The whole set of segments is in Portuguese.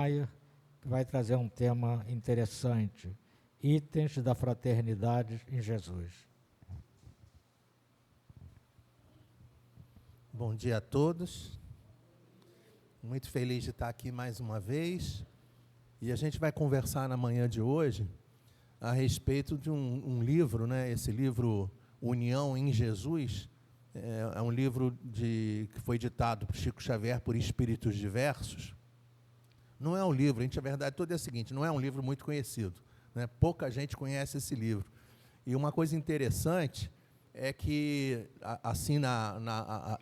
Maia, que vai trazer um tema interessante: itens da fraternidade em Jesus. Bom dia a todos. Muito feliz de estar aqui mais uma vez. E a gente vai conversar na manhã de hoje a respeito de um livro, né? Esse livro União em Jesus é um livro que foi ditado por Chico Xavier por espíritos diversos. Não é um livro, a verdade toda é a seguinte: não é um livro muito conhecido, né? Pouca gente conhece esse livro. E uma coisa interessante é que, assim,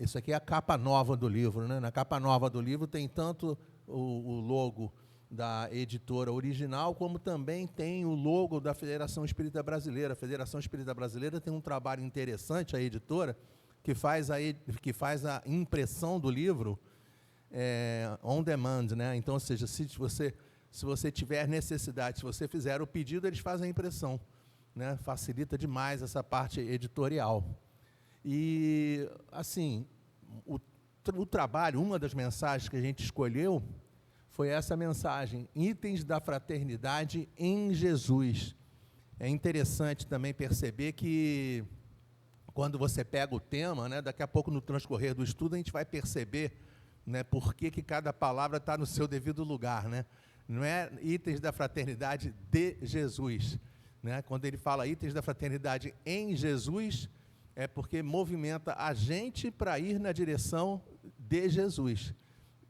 isso aqui é a capa nova do livro, né? Na capa nova do livro tem tanto o logo da editora original, como também tem o logo da Federação Espírita Brasileira. A Federação Espírita Brasileira tem um trabalho interessante, a editora, que faz a impressão do livro on demand, né? Então, ou seja, se você tiver necessidade, se você fizer o pedido, eles fazem a impressão, né? Facilita demais essa parte editorial. E, assim, o trabalho, uma das mensagens que a gente escolheu foi essa mensagem: itens da fraternidade em Jesus. É interessante também perceber que, quando você pega o tema, né, daqui a pouco, no transcorrer do estudo, a gente vai perceber, né, por que cada palavra está no seu devido lugar, né? Não é itens da fraternidade de Jesus, né? Quando ele fala itens da fraternidade em Jesus, é porque movimenta a gente para ir na direção de Jesus,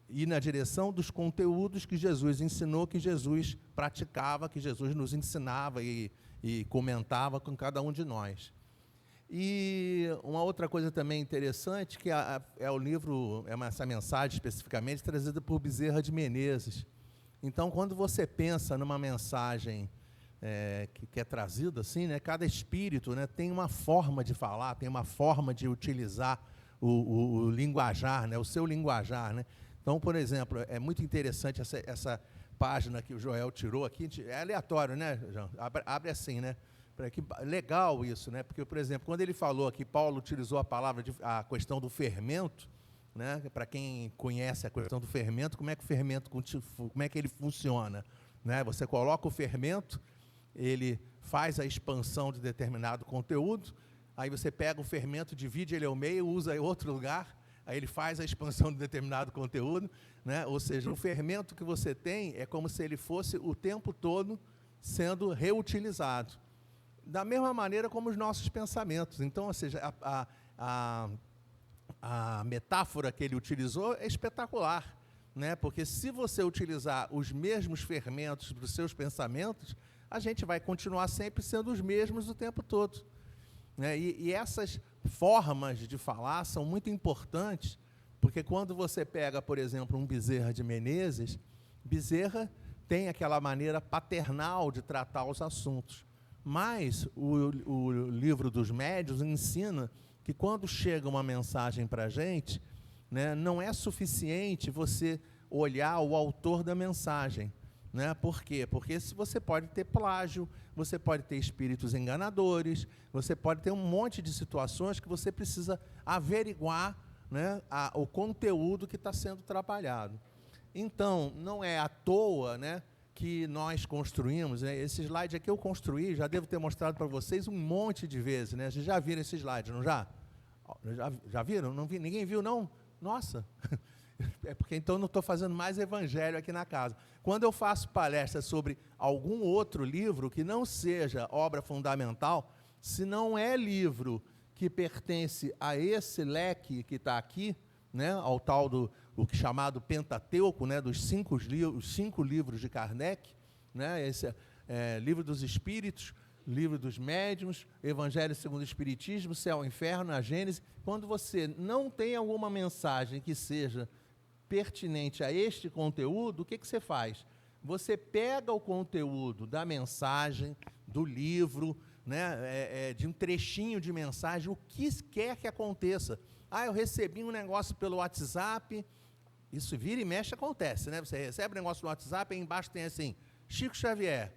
ir na direção dos conteúdos que Jesus ensinou, que Jesus praticava, que Jesus nos ensinava e comentava com cada um de nós. E uma outra coisa também interessante, que é o livro, essa mensagem especificamente, trazida por Bezerra de Menezes. Então, quando você pensa numa mensagem que é trazida assim, né, cada espírito, né, tem uma forma de falar, tem uma forma de utilizar o linguajar, né, o seu linguajar, né? Então, por exemplo, é muito interessante essa página que o Joel tirou aqui. É aleatório, né, João? Abre assim, né? Legal isso, né? Porque, por exemplo, quando ele falou aqui, Paulo utilizou a questão do fermento, né? Para quem conhece a questão do fermento, como é que ele funciona, né? Você coloca o fermento, ele faz a expansão de determinado conteúdo, aí você pega o fermento, divide ele ao meio, usa em outro lugar, aí ele faz a expansão de determinado conteúdo, né? Ou seja, o fermento que você tem é como se ele fosse o tempo todo sendo reutilizado. Da mesma maneira como os nossos pensamentos. Então, ou seja, a metáfora que ele utilizou é espetacular, né? Porque se você utilizar os mesmos fermentos para os seus pensamentos, a gente vai continuar sempre sendo os mesmos o tempo todo, né? E essas formas de falar são muito importantes, porque quando você pega, por exemplo, um Bezerra de Menezes, Bezerra tem aquela maneira paternal de tratar os assuntos. Mas o livro dos médiuns ensina que, quando chega uma mensagem para a gente, né, não é suficiente você olhar o autor da mensagem, né? Por quê? Porque você pode ter plágio, você pode ter espíritos enganadores, você pode ter um monte de situações que você precisa averiguar, né, o conteúdo que está sendo trabalhado. Então, não é à toa, né, que nós construímos, né? Esse slide aqui eu construí, já devo ter mostrado para vocês um monte de vezes, né? Vocês já viram esse slide, não já? Já viram? Não vi, ninguém viu, não? Nossa! É porque então não estou fazendo mais evangelho aqui na casa. Quando eu faço palestra sobre algum outro livro que não seja obra fundamental, se não é livro que pertence a esse leque que está aqui, né, ao tal o que chamado Pentateuco, né, dos cinco livros de Kardec, né, esse Livro dos Espíritos, Livro dos Médiuns, Evangelho segundo o Espiritismo, Céu e Inferno, a Gênese. Quando você não tem alguma mensagem que seja pertinente a este conteúdo, o que você faz? Você pega o conteúdo da mensagem, do livro, né, de um trechinho de mensagem, o que quer que aconteça. Eu recebi um negócio pelo WhatsApp. Isso vira e mexe, acontece, né? Você recebe um negócio no WhatsApp, aí embaixo tem assim, Chico Xavier,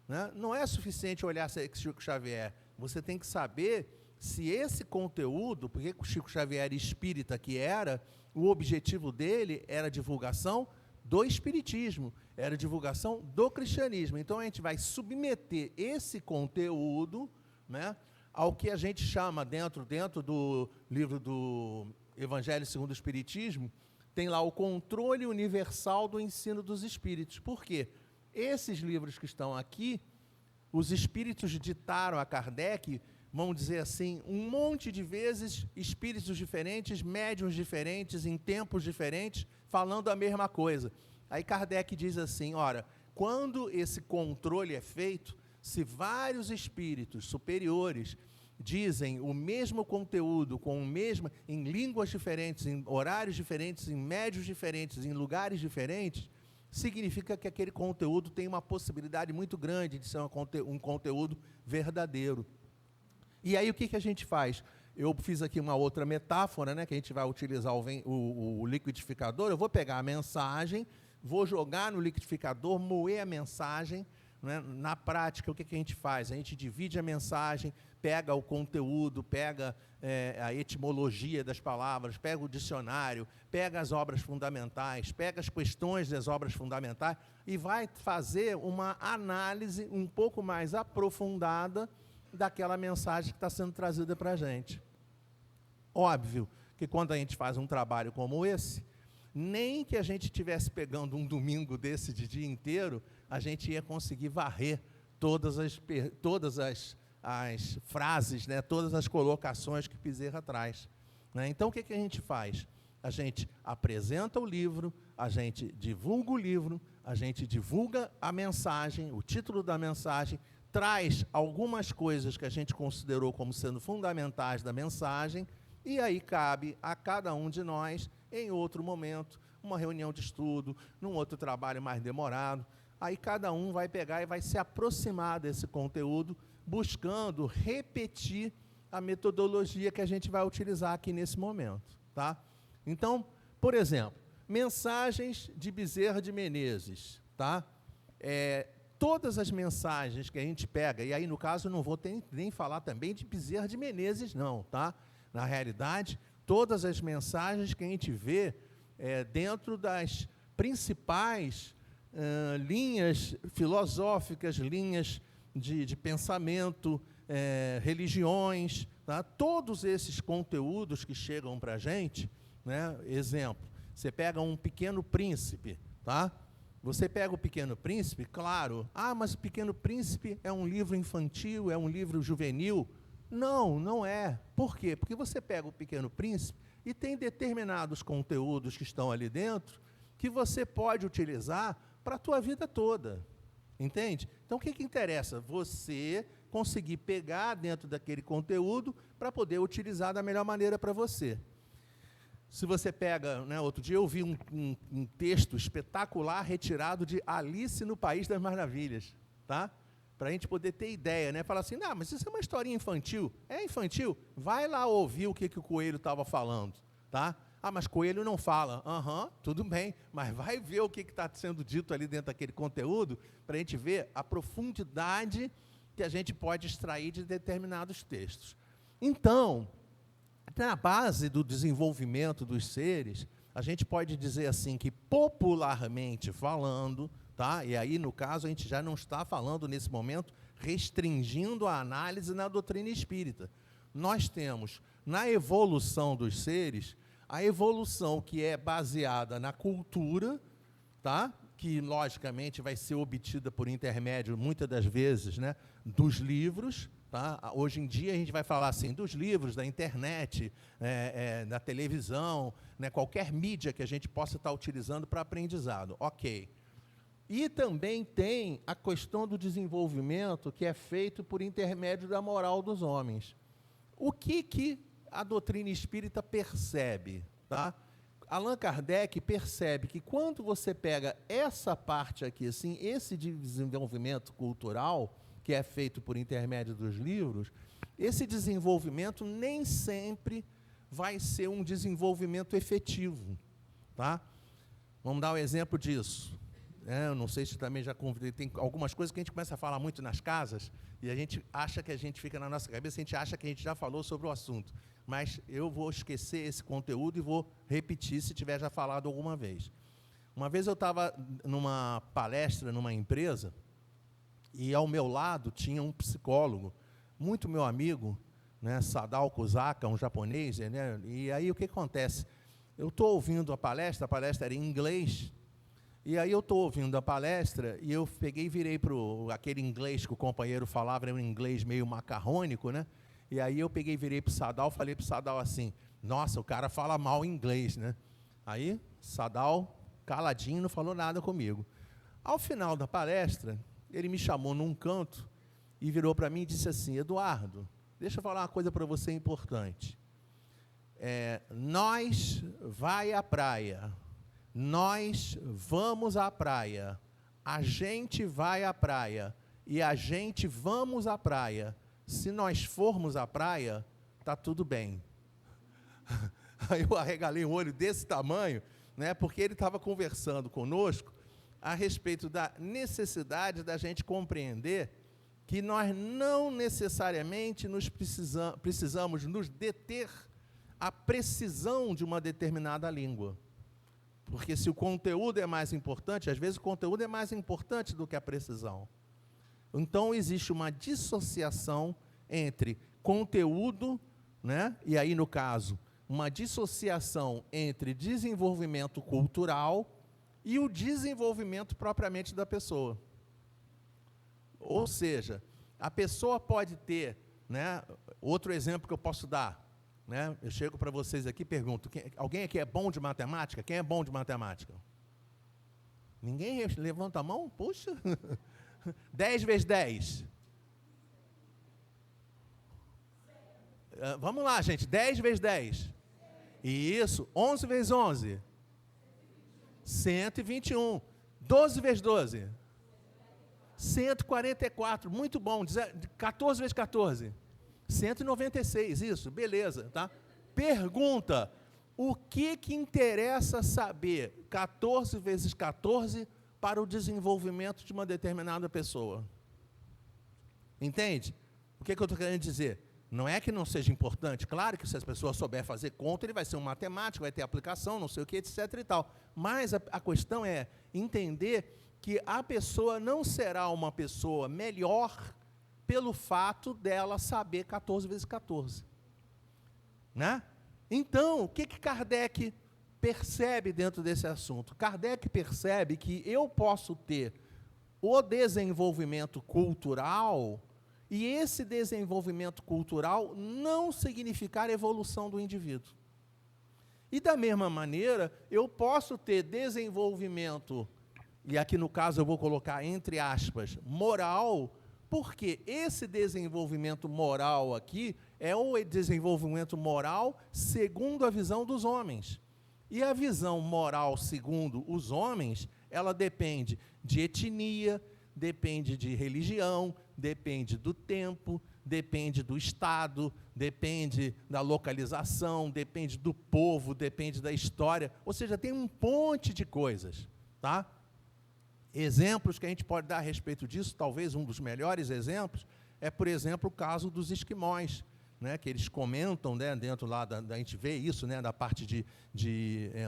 né? Não é suficiente olhar Chico Xavier, você tem que saber se esse conteúdo, porque o Chico Xavier espírita que era, o objetivo dele era divulgação do espiritismo, era divulgação do cristianismo. Então, a gente vai submeter esse conteúdo, né, ao que a gente chama, dentro do livro do Evangelho segundo o Espiritismo, tem lá o controle universal do ensino dos espíritos. Por quê? Esses livros que estão aqui, os espíritos ditaram a Kardec, vamos dizer assim, um monte de vezes, espíritos diferentes, médiuns diferentes, em tempos diferentes, falando a mesma coisa. Aí Kardec diz assim, ora, quando esse controle é feito, se vários espíritos superiores dizem o mesmo conteúdo, em línguas diferentes, em horários diferentes, em médios diferentes, em lugares diferentes, significa que aquele conteúdo tem uma possibilidade muito grande de ser um conteúdo verdadeiro. E aí o que a gente faz? Eu fiz aqui uma outra metáfora, né, que a gente vai utilizar o liquidificador. Eu vou pegar a mensagem, vou jogar no liquidificador, moer a mensagem, né? Na prática, o que a gente faz? A gente divide a mensagem, pega o conteúdo, pega a etimologia das palavras, pega o dicionário, pega as obras fundamentais, pega as questões das obras fundamentais e vai fazer uma análise um pouco mais aprofundada daquela mensagem que está sendo trazida para a gente. Óbvio que quando a gente faz um trabalho como esse, nem que a gente estivesse pegando um domingo desse de dia inteiro, a gente ia conseguir varrer todas as frases, né, todas as colocações que Bezerra traz, né? Então, o que a gente faz? A gente apresenta o livro, a gente divulga o livro, a gente divulga a mensagem, o título da mensagem, traz algumas coisas que a gente considerou como sendo fundamentais da mensagem, e aí cabe a cada um de nós, em outro momento, uma reunião de estudo, num outro trabalho mais demorado, aí cada um vai pegar e vai se aproximar desse conteúdo, buscando repetir a metodologia que a gente vai utilizar aqui nesse momento, tá? Então, por exemplo, mensagens de Bezerra de Menezes, tá? Todas as mensagens que a gente pega, e aí, no caso, eu não vou nem falar também de Bezerra de Menezes, não, tá? Na realidade, todas as mensagens que a gente vê dentro das principais linhas filosóficas, linhas de pensamento, religiões, tá? Todos esses conteúdos que chegam para a gente, né? Exemplo, você pega um Pequeno Príncipe, tá? Você pega o Pequeno Príncipe, claro, mas o Pequeno Príncipe é um livro infantil, é um livro juvenil. Não, não é. Por quê? Porque você pega o Pequeno Príncipe e tem determinados conteúdos que estão ali dentro que você pode utilizar para a tua vida toda. Entende? Então, o que interessa? Você conseguir pegar dentro daquele conteúdo para poder utilizar da melhor maneira para você. Se você pega, né, outro dia eu vi um texto espetacular retirado de Alice no País das Maravilhas, tá? Para a gente poder ter ideia, né? Falar assim, mas isso é uma historinha infantil. É infantil? Vai lá ouvir o que o Coelho estava falando, tá? Mas Coelho não fala. Tudo bem, mas vai ver o que está sendo dito ali dentro daquele conteúdo, para a gente ver a profundidade que a gente pode extrair de determinados textos. Então, na base do desenvolvimento dos seres, a gente pode dizer assim que, popularmente falando, tá? E aí, no caso, a gente já não está falando, nesse momento, restringindo a análise na doutrina espírita. Nós temos, na evolução dos seres, a evolução que é baseada na cultura, tá? Que, logicamente, vai ser obtida por intermédio, muitas das vezes, né, dos livros. Tá? Hoje em dia, a gente vai falar assim, dos livros, da internet, da televisão, né, qualquer mídia que a gente possa estar utilizando para aprendizado. Ok. E também tem a questão do desenvolvimento que é feito por intermédio da moral dos homens. O que a doutrina espírita percebe? Tá? Allan Kardec percebe que quando você pega essa parte aqui, assim, esse desenvolvimento cultural, que é feito por intermédio dos livros, esse desenvolvimento nem sempre vai ser um desenvolvimento efetivo. Tá? Vamos dar um exemplo disso. Eu não sei se também já convidei, tem algumas coisas que a gente começa a falar muito nas casas, e a gente acha que a gente fica na nossa cabeça, a gente acha que a gente já falou sobre o assunto. Mas eu vou esquecer esse conteúdo e vou repetir se tiver já falado alguma vez. Uma vez eu estava numa palestra, numa empresa, e ao meu lado tinha um psicólogo, muito meu amigo, né, Sadao Kusaka, um japonês, né, e aí o que acontece? Eu estou ouvindo a palestra era em inglês, e aí eu estou ouvindo a palestra, e eu peguei e virei para aquele inglês que o companheiro falava, era um inglês meio macarrônico, né, e aí eu peguei e virei para o Sadao, falei para o Sadao assim, nossa, o cara fala mal inglês, né? Aí, Sadao, caladinho, não falou nada comigo. Ao final da palestra, ele me chamou num canto e virou para mim e disse assim, Eduardo, deixa eu falar uma coisa para você importante. Nós vai à praia, nós vamos à praia, a gente vai à praia e a gente vamos à praia. Se nós formos à praia, tá tudo bem. Aí eu arregalei um olho desse tamanho, né, porque ele estava conversando conosco a respeito da necessidade da gente compreender que nós não necessariamente precisamos nos deter à precisão de uma determinada língua. Porque se o conteúdo é mais importante, às vezes o conteúdo é mais importante do que a precisão. Então, existe uma dissociação entre conteúdo, né, e aí, no caso, uma dissociação entre desenvolvimento cultural e o desenvolvimento propriamente da pessoa. Ou seja, a pessoa pode ter, né, outro exemplo que eu posso dar, né, eu chego para vocês aqui e pergunto, alguém aqui é bom de matemática? Quem é bom de matemática? Ninguém levanta a mão? Puxa! 10 vezes 10. Vamos lá, gente, 10 vezes 10. Isso, 11 vezes 11. 121. 12 vezes 12. 144, muito bom. 14 vezes 14. 196, isso, beleza, tá? Pergunta, o que interessa saber 14 vezes 14 para o desenvolvimento de uma determinada pessoa? Entende? O que eu estou querendo dizer? Não é que não seja importante, claro que se as pessoas souber fazer conta, ele vai ser um matemático, vai ter aplicação, não sei o que, etc. e tal. Mas a questão é entender que a pessoa não será uma pessoa melhor pelo fato dela saber 14 vezes 14. Né? Então, o que Kardec percebe dentro desse assunto? Kardec percebe que eu posso ter o desenvolvimento cultural e esse desenvolvimento cultural não significar evolução do indivíduo. E da mesma maneira, eu posso ter desenvolvimento, e aqui no caso eu vou colocar entre aspas, moral, porque esse desenvolvimento moral aqui é o desenvolvimento moral segundo a visão dos homens. E a visão moral segundo os homens, ela depende de etnia, depende de religião, depende do tempo, depende do estado, depende da localização, depende do povo, depende da história, ou seja, tem um monte de coisas, tá? Exemplos que a gente pode dar a respeito disso, talvez um dos melhores exemplos, é, por exemplo, o caso dos esquimós, né, que eles comentam, né, dentro lá, a gente vê isso, né, da parte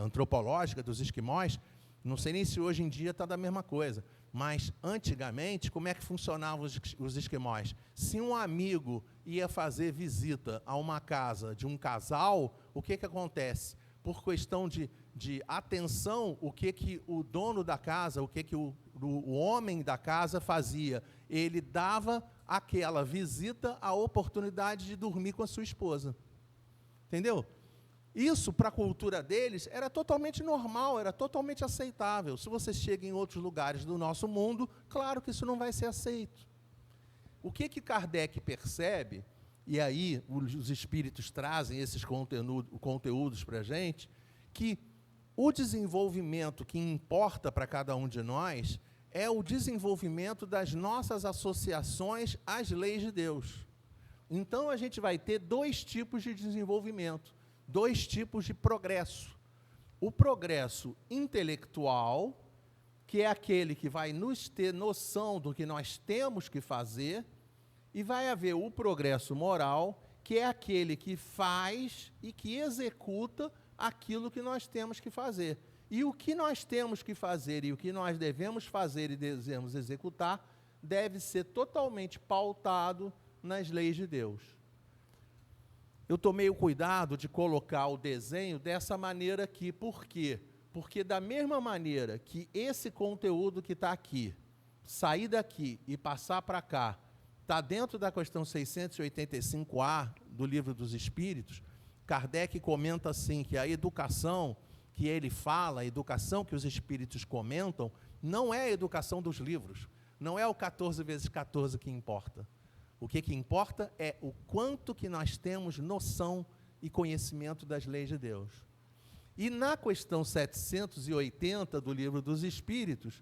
antropológica dos esquimós. Não sei nem se hoje em dia está da mesma coisa, mas antigamente, como é que funcionavam os esquimós? Se um amigo ia fazer visita a uma casa de um casal, o que acontece? Por questão de atenção, o que o dono da casa, o que o homem da casa fazia? Ele dava àquela visita a oportunidade de dormir com a sua esposa. Entendeu? Isso, para a cultura deles, era totalmente normal, era totalmente aceitável. Se você chega em outros lugares do nosso mundo, claro que isso não vai ser aceito. O que Kardec percebe, e aí os espíritos trazem esses conteúdos para a gente, que o desenvolvimento que importa para cada um de nós é o desenvolvimento das nossas associações às leis de Deus. Então, a gente vai ter dois tipos de desenvolvimento, dois tipos de progresso. O progresso intelectual, que é aquele que vai nos ter noção do que nós temos que fazer, e vai haver o progresso moral, que é aquele que faz e que executa aquilo que nós temos que fazer. E o que nós temos que fazer e o que nós devemos fazer e devemos executar deve ser totalmente pautado nas leis de Deus. Eu tomei o cuidado de colocar o desenho dessa maneira aqui. Por quê? Porque da mesma maneira que esse conteúdo que está aqui, sair daqui e passar para cá, está dentro da questão 685A do Livro dos Espíritos, Kardec comenta assim, que a educação que ele fala, a educação que os espíritos comentam, não é a educação dos livros, não é o 14 vezes 14 que importa. O que importa é o quanto que nós temos noção e conhecimento das leis de Deus. E na questão 780 do Livro dos Espíritos,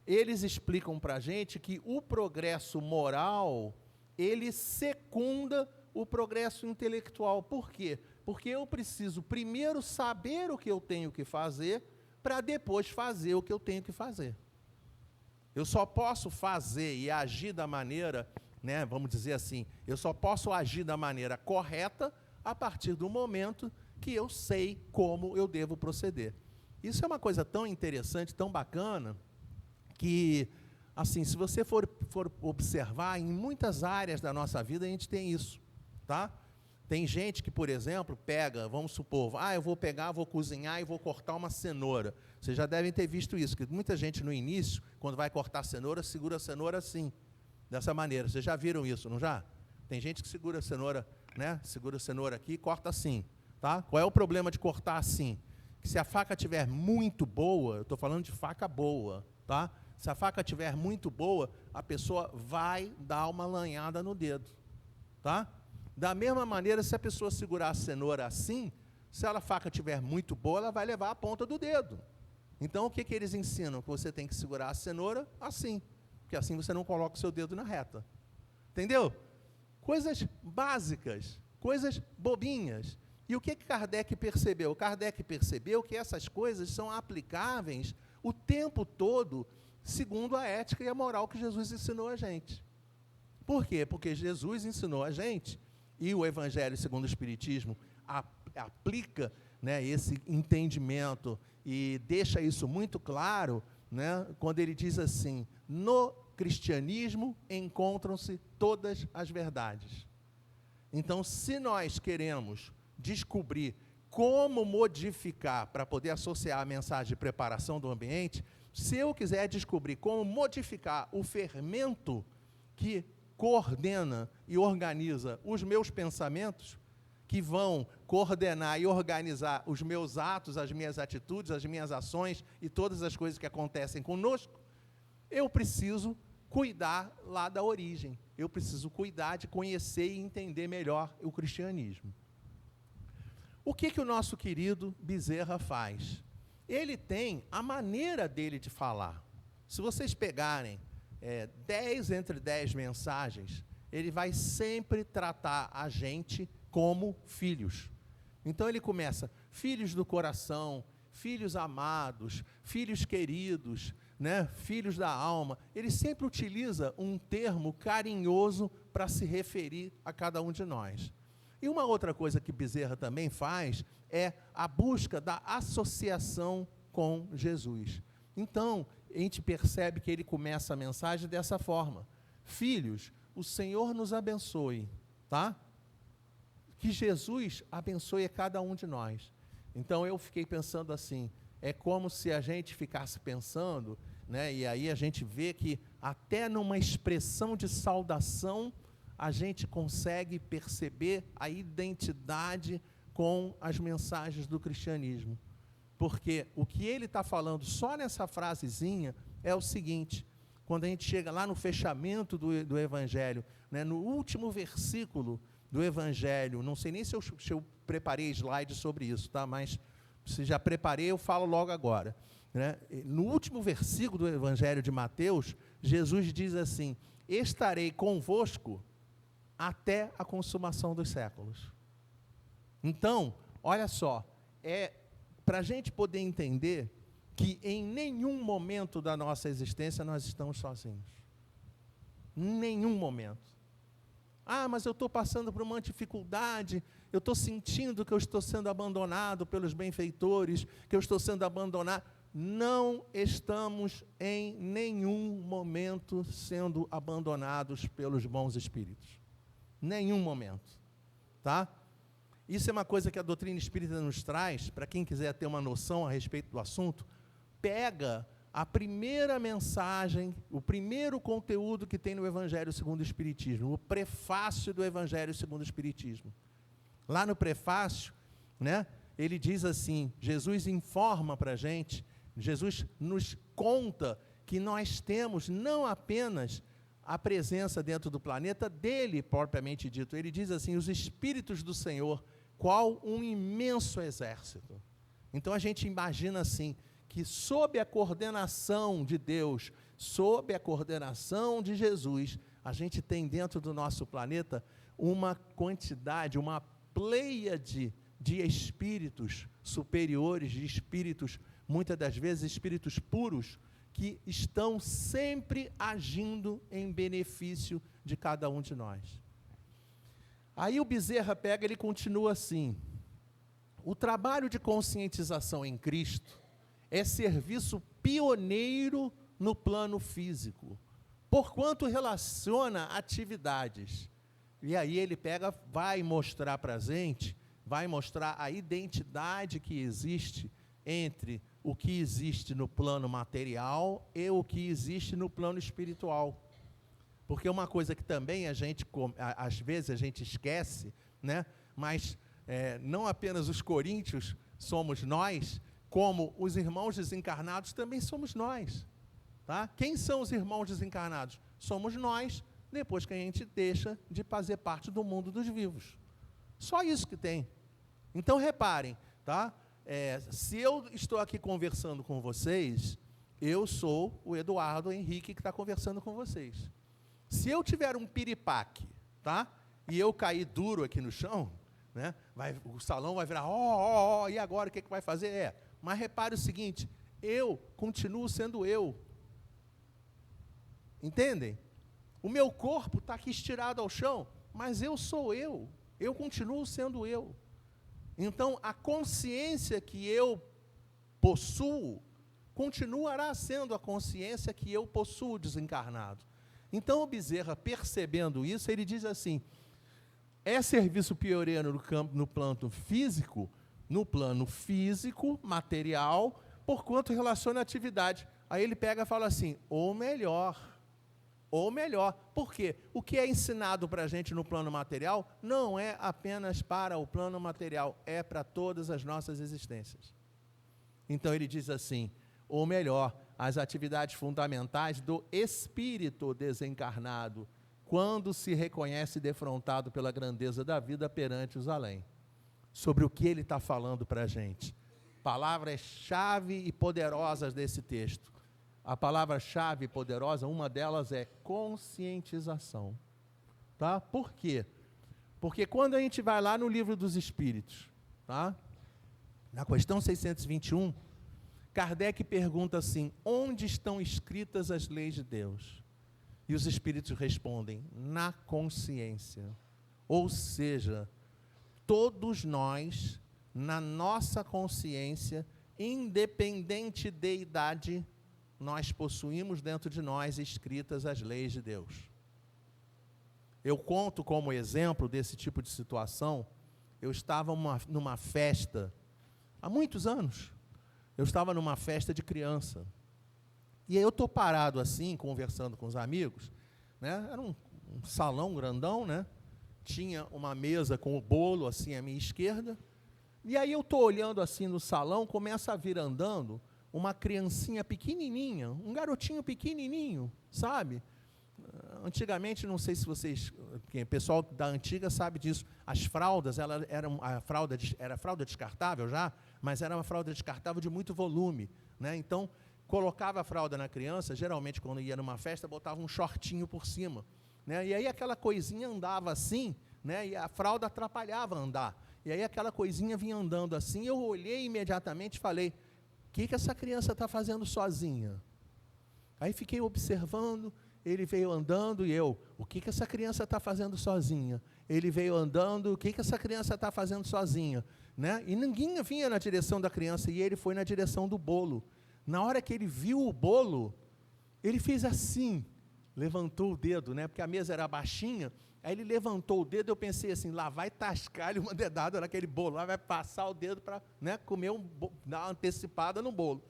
eles explicam para a gente que o progresso moral, ele secunda o progresso intelectual. Por quê? Porque eu preciso primeiro saber o que eu tenho que fazer, para depois fazer o que eu tenho que fazer. Eu só posso fazer e agir da maneira, vamos dizer assim, eu só posso agir da maneira correta a partir do momento que eu sei como eu devo proceder. Isso é uma coisa tão interessante, tão bacana, que, assim, se você for observar, em muitas áreas da nossa vida a gente tem isso, tá? Tem gente que, por exemplo, pega, vamos supor, eu vou cozinhar e vou cortar uma cenoura. Vocês já devem ter visto isso, que muita gente no início, quando vai cortar a cenoura, segura a cenoura assim, dessa maneira. Vocês já viram isso, não já? Tem gente que segura a cenoura, segura a cenoura aqui e corta assim, tá? Qual é o problema de cortar assim? Que se a faca estiver muito boa, eu estou falando de faca boa, tá? Se a faca estiver muito boa, a pessoa vai dar uma lanhada no dedo, tá? Da mesma maneira, se a pessoa segurar a cenoura assim, se a faca estiver muito boa, ela vai levar a ponta do dedo. Então, o que eles ensinam? Que você tem que segurar a cenoura assim, porque assim você não coloca o seu dedo na reta. Entendeu? Coisas básicas, coisas bobinhas. E o que Kardec percebeu? Kardec percebeu que essas coisas são aplicáveis o tempo todo, segundo a ética e a moral que Jesus ensinou a gente. Por quê? Porque Jesus ensinou a gente, e o Evangelho segundo o Espiritismo aplica esse entendimento e deixa isso muito claro, quando ele diz assim: no cristianismo encontram-se todas as verdades. Então, se nós queremos descobrir como modificar, para poder associar a mensagem de preparação do ambiente, se eu quiser descobrir como modificar o fermento que coordena e organiza os meus pensamentos, que vão coordenar e organizar os meus atos, as minhas atitudes, as minhas ações e todas as coisas que acontecem conosco, eu preciso cuidar lá da origem. Eu preciso cuidar de conhecer e entender melhor o cristianismo. O que o nosso querido Bezerra faz? Ele tem a maneira dele de falar. Se vocês pegarem 10 entre 10 mensagens, ele vai sempre tratar a gente como filhos. Então ele começa: filhos do coração, filhos amados, filhos queridos, filhos da alma. Ele sempre utiliza um termo carinhoso para se referir a cada um de nós. E uma outra coisa que Bezerra também faz é a busca da associação com Jesus. Então, a gente percebe que ele começa a mensagem dessa forma: filhos, o Senhor nos abençoe, tá? Que Jesus abençoe a cada um de nós. Então, eu fiquei pensando assim, é como se a gente ficasse pensando, e aí a gente vê que até numa expressão de saudação, a gente consegue perceber a identidade com as mensagens do cristianismo. Porque o que ele está falando só nessa frasezinha é o seguinte: quando a gente chega lá no fechamento do Evangelho, no último versículo do Evangelho, não sei nem se eu preparei slide sobre isso, tá? Mas se já preparei, eu falo logo agora. No último versículo do Evangelho de Mateus, Jesus diz assim: estarei convosco até a consumação dos séculos. Então, olha só, para a gente poder entender que em nenhum momento da nossa existência nós estamos sozinhos. Em nenhum momento. Mas eu estou passando por uma dificuldade, eu estou sentindo que eu estou sendo abandonado pelos benfeitores, que eu estou sendo abandonado. não estamos em nenhum momento sendo abandonados pelos bons espíritos. Nenhum momento. Tá? Isso é uma coisa que a doutrina espírita nos traz, para quem quiser ter uma noção a respeito do assunto. Pega a primeira mensagem, o primeiro conteúdo que tem no Evangelho segundo o Espiritismo, o prefácio do Evangelho segundo o Espiritismo. Lá no prefácio, né, ele diz assim, Jesus informa para a gente, Jesus nos conta que nós temos não apenas a presença dentro do planeta dele, propriamente dito. Ele diz assim, os Espíritos do Senhor, qual um imenso exército. Então a gente imagina assim, que sob a coordenação de Deus, sob a coordenação de Jesus, a gente tem dentro do nosso planeta uma quantidade, uma pleiade de espíritos superiores, de espíritos, muitas das vezes espíritos puros, que estão sempre agindo em benefício de cada um de nós. Aí o Bezerra pega, ele continua assim, o trabalho de conscientização em Cristo é serviço pioneiro no plano físico, porquanto relaciona atividades. E aí ele pega, vai mostrar para a gente, vai mostrar a identidade que existe entre o que existe no plano material e o que existe no plano espiritual. Porque uma coisa que também a gente, às vezes a gente esquece, né? Mas não apenas os coríntios somos nós, como os irmãos desencarnados também somos nós. Tá? Quem são os irmãos desencarnados? Somos nós, depois que a gente deixa de fazer parte do mundo dos vivos. Só isso que tem. Então, reparem, tá? Se eu estou aqui conversando com vocês, eu sou o Eduardo Henrique que está conversando com vocês. Se eu tiver um piripaque, tá? E eu cair duro aqui no chão, né? O salão vai virar, e agora o que vai fazer? Mas repare o seguinte, eu continuo sendo eu. Entendem? O meu corpo está aqui estirado ao chão, mas eu sou eu. Eu continuo sendo eu. Então, a consciência que eu possuo, continuará sendo a consciência que eu possuo desencarnado. Então, o Bezerra, percebendo isso, ele diz assim, é serviço pioneiro no plano físico, material, porquanto relaciona a atividade. Aí ele pega e fala assim, ou melhor. Por quê? O que é ensinado para a gente no plano material não é apenas para o plano material, é para todas as nossas existências. Então ele diz assim, ou melhor, as atividades fundamentais do espírito desencarnado, quando se reconhece defrontado pela grandeza da vida perante os além. Sobre o que ele está falando para a gente. Palavras-chave e poderosas desse texto. A palavra-chave poderosa, uma delas é conscientização. Tá? Por quê? Porque quando a gente vai lá no Livro dos Espíritos, tá? Na questão 621, Kardec pergunta assim, onde estão escritas as leis de Deus? E os Espíritos respondem, na consciência. Ou seja, todos nós, na nossa consciência, independente de idade, nós possuímos dentro de nós escritas as leis de Deus. Eu conto como exemplo desse tipo de situação, eu estava numa festa, há muitos anos, eu estava numa festa de criança, e aí eu estou parado assim, conversando com os amigos, né? Era um salão grandão, né? Tinha uma mesa com o bolo assim à minha esquerda, e aí eu estou olhando assim no salão, começa a vir andando, uma criancinha pequenininha, um garotinho pequenininho, sabe? Antigamente, não sei se vocês, o pessoal da antiga sabe disso, as fraldas, era fralda descartável já, mas era uma fralda descartável de muito volume, né? Então, colocava a fralda na criança, geralmente quando ia numa festa, botava um shortinho por cima, né? E aí aquela coisinha andava assim, né? E a fralda atrapalhava a andar, e aí aquela coisinha vinha andando assim, eu olhei imediatamente e falei, o que essa criança está fazendo sozinha? Aí fiquei observando, ele veio andando e eu, o que essa criança está fazendo sozinha? Ele veio andando, o que essa criança está fazendo sozinha? Né? E ninguém vinha na direção da criança, e ele foi na direção do bolo. Na hora que ele viu o bolo, ele fez assim, levantou o dedo, né? Porque a mesa era baixinha, aí ele levantou o dedo, eu pensei assim, lá vai tascar-lhe uma dedada naquele bolo, lá vai passar o dedo para, né, comer dar uma antecipada no bolo.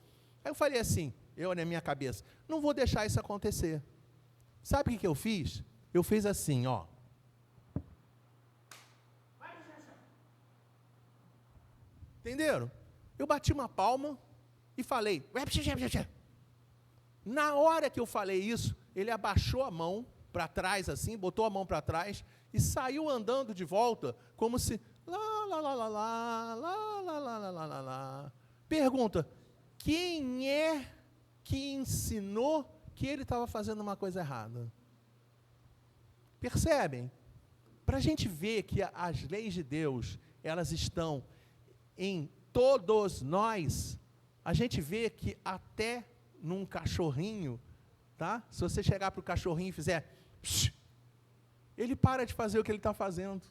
Aí eu falei assim, eu na minha cabeça, não vou deixar isso acontecer. Sabe o que eu fiz? Eu fiz assim, ó. Entenderam? Eu bati uma palma e falei, na hora que eu falei isso, ele abaixou a mão para trás assim, botou a mão para trás e saiu andando de volta, como se lá, lá, lá, lá, lá, lá, lá, lá, lá, lá, lá. Pergunta, quem é que ensinou que ele estava fazendo uma coisa errada? Percebem? Para a gente ver que as leis de Deus, elas estão em todos nós, a gente vê que até num cachorrinho, tá? Se você chegar para o cachorrinho e fizer, psh, ele para de fazer o que ele está fazendo.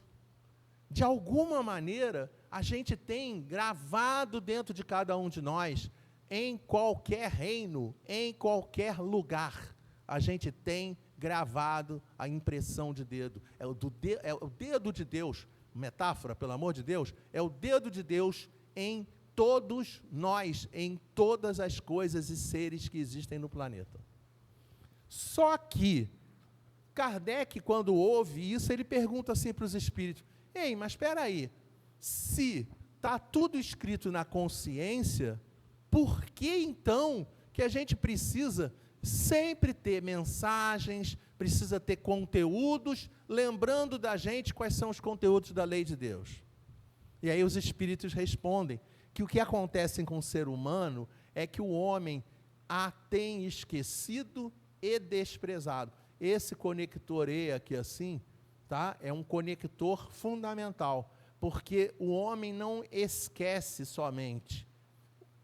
De alguma maneira, a gente tem gravado dentro de cada um de nós, em qualquer reino, em qualquer lugar, a gente tem gravado a impressão de dedo. É o dedo de Deus, metáfora, pelo amor de Deus, é o dedo de Deus em todos nós, em todas as coisas e seres que existem no planeta. Só que Kardec, quando ouve isso, ele pergunta assim para os espíritos, ei, mas espera aí, se está tudo escrito na consciência, por que então que a gente precisa sempre ter mensagens, precisa ter conteúdos, lembrando da gente quais são os conteúdos da lei de Deus? E aí os espíritos respondem que o que acontece com o ser humano é que o homem a tem esquecido e desprezado. Esse conector E aqui assim, tá? É um conector fundamental, porque o homem não esquece somente,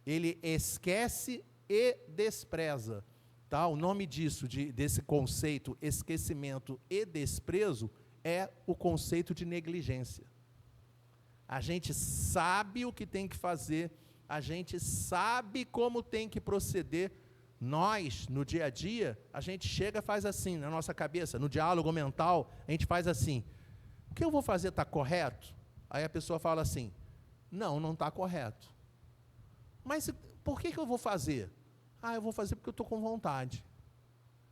ele esquece e despreza. Tá? O nome disso, desse conceito, esquecimento e desprezo, é o conceito de negligência. A gente sabe o que tem que fazer, a gente sabe como tem que proceder. Nós, no dia a dia, a gente chega e faz assim, na nossa cabeça, no diálogo mental, a gente faz assim, o que eu vou fazer está correto? Aí a pessoa fala assim, não está correto. Mas por que eu vou fazer? Eu vou fazer porque eu estou com vontade.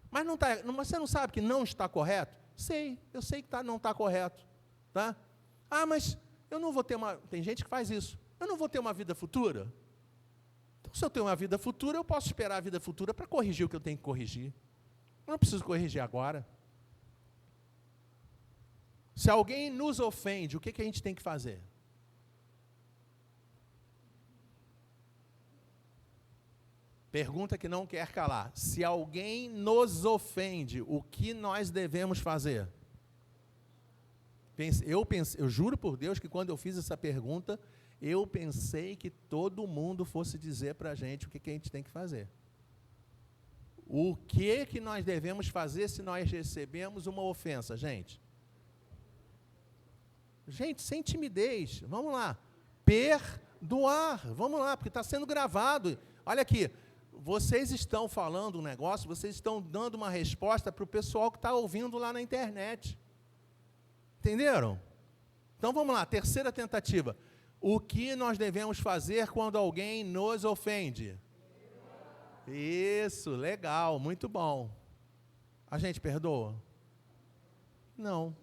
Mas não tá, você não sabe que não está correto? Sei, eu sei que não está correto. Tá? Mas eu não vou ter uma... Tem gente que faz isso. Eu não vou ter uma vida futura? Então, se eu tenho uma vida futura, eu posso esperar a vida futura para corrigir o que eu tenho que corrigir. Eu não preciso corrigir agora. Se alguém nos ofende, o que a gente tem que fazer? Pergunta que não quer calar. Se alguém nos ofende, o que nós devemos fazer? Eu juro por Deus que quando eu fiz essa pergunta, eu pensei que todo mundo fosse dizer para a gente o que a gente tem que fazer. O que nós devemos fazer se nós recebemos uma ofensa, gente? Gente, sem timidez, vamos lá. Perdoar, vamos lá, porque está sendo gravado. Olha aqui. Vocês estão falando um negócio, vocês estão dando uma resposta para o pessoal que está ouvindo lá na internet. Entenderam? Então vamos lá, terceira tentativa. O que nós devemos fazer quando alguém nos ofende? Isso, legal, muito bom. A gente perdoa? Não.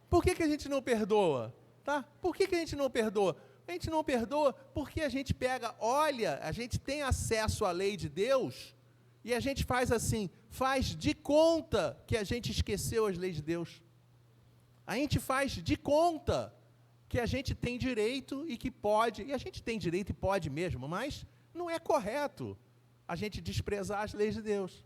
Por que a gente não perdoa? Tá? Por que a gente não perdoa? A gente não perdoa porque a gente olha, a gente tem acesso à lei de Deus e a gente faz assim, faz de conta que a gente esqueceu as leis de Deus. A gente faz de conta que a gente tem direito e que pode, e a gente tem direito e pode mesmo, mas não é correto a gente desprezar as leis de Deus.